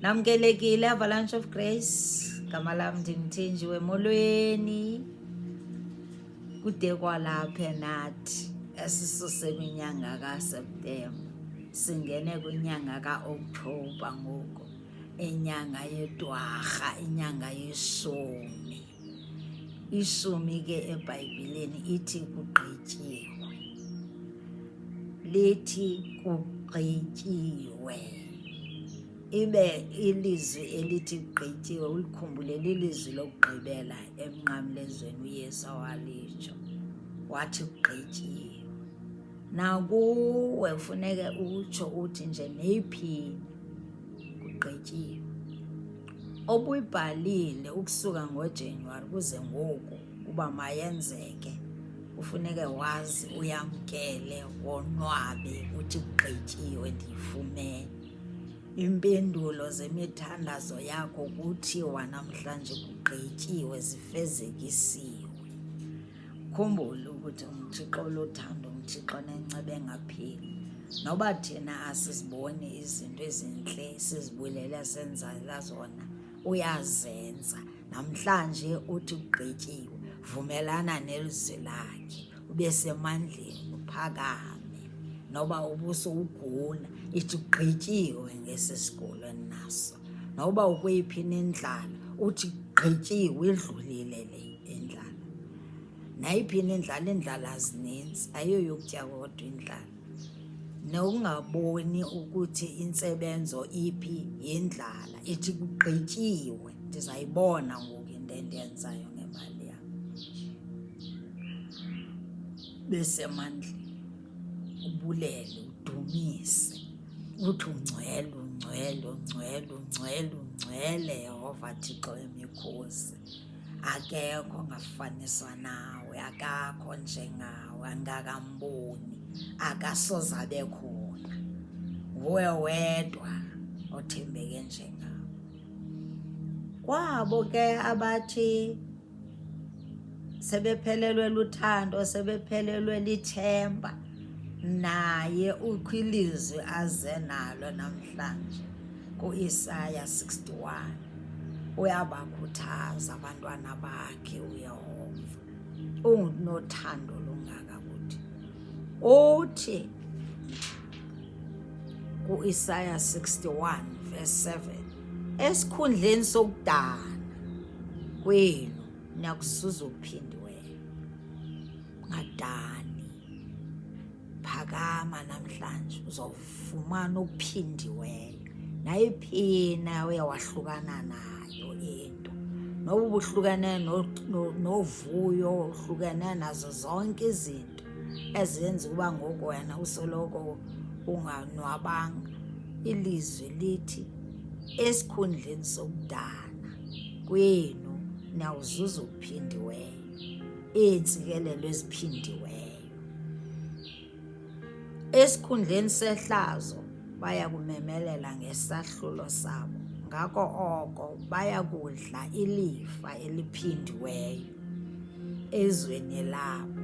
Namkelekile Avalanche of Grace. Gama lam ndimthenjiwe molweni. Kude kwalapha nathi esisusela inyanga kaSeptemba. Singene kwinyanga kaOktobha ngoku. Inyanga yeDwara, inyanga yeshumi. Ishumi ke eBhayibhileni ithi kugqityiwe. Lithi kugqityiwe. Ibe ilizwi elithi gqityiwe ulikhumbule lilizwi lokugqibela emnqamlezweni uYesu awalitsho wathi gqityiwe. Nakuwe kufuneke utsho uthi nje neyiphini kugqityiwe. Obuyibhalile ukusuka ngoJanuwari kuze ngoku uba mayenzeke kufuneke wazi uyamkele wonwabe uthi gqityiwe ndiyifumene. Impendulo zemithandazo yakho kuthiwa namhlanje kugqityiwe zifezekisiwe. Khumbula ukuthi uMthixo lothando, uMthixo nenceba engapheli. Noba thina asiziboni izinto ezintle sizibulela senzela zona, uyazenza. Namhlanje uthi ugqityiwe, vumelana nelizwi lakhe, ube semandleni, uphakame. Noba ubusowugula, ithi gqityiwe ngesisigulo naso. Noba ukweyiphi indlala, uthi gqityiwe idlulile le indlala. Nayiphi indlala zininzi, ayoyokutya kodwa indlala. Nokungaboni ukuthi intsebenzo iphi yindlala, ithi kugqityiwe, ndizayibona ngoku into endiyenzayo ngemali yam. Besemandleni, ubulele, udumise, uthi ungcwele, ungcwele, ungcwele, ungcwele, ungcwele Yehova Thixo wemikhosi. Akekho ongafaniswa nawe, akakho njengawe, angakamboni, akasoze abe khona. Nguwe wedwa othembeke njengawe. Kwabo ke abathi sebephelelwe luthando, sebephelelwe lithemba, naye ukho ilizwi aze nalo namhlanje ku-Isaya 61. Uyabakhuthaza abantwana bakhe uYehova. Unothando lungaka kuthi. Uthi ku-Isaya 61 verse 7, esikhundleni sokudana kwenu niyakuzuza uphindiweyo. Ungadani, phakama namhlanje uzofumana uphindiweyo. Nayiphina uye wahlukana nayo into, noba ubuhlukane novuyo, uhlukane nazo zonke izinto ezenza ukuba ngoku wena usoloko unganwabanga. Ilizwi lithi esikhundleni sokudana kwenu niyawuzuza uphindiweyo, iintsikelelo eziphindiweyo. Esikhundleni sehlazo baya kumemelela ngesahlulo sabo, ngako oko baya kudla ilifa eliphindiweyo. Ezweni labo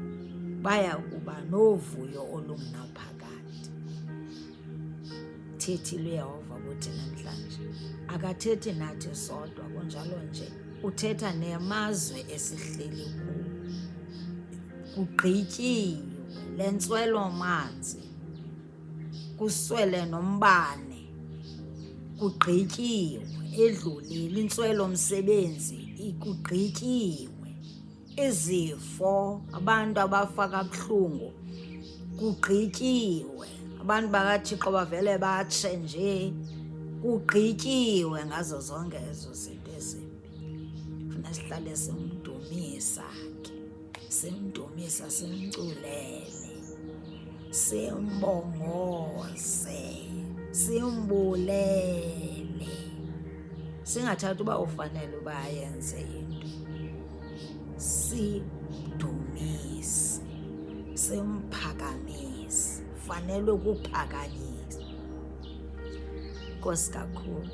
baya kuba novuyo olungunaphakade. Thethi luYehova kuthi namhlanje, akathethi nathi sodwa kunjalo nje, uthetha nemazwe esihleli kuwo. Kugqityiwe le ntswelo manzi, kuswele nombane. Kugqityiwe, edlulile intswelo msebenzi, kugqityiwe. Izifo, abantu abafa kabuhlungu, kugqityiwe. Abantu bakaThixo bavele batshe nje, kugqityiwe ngazo zonke ezo zinto ezimbi. Funa sihlale simdumisa ke, simdumisa, simculele, simbongoze, simbulele. Singathathi uba ufanele uba ayenze into, sidumise, simphakamise, fanele ukuphakanyiswa. Nkosi kakhulu.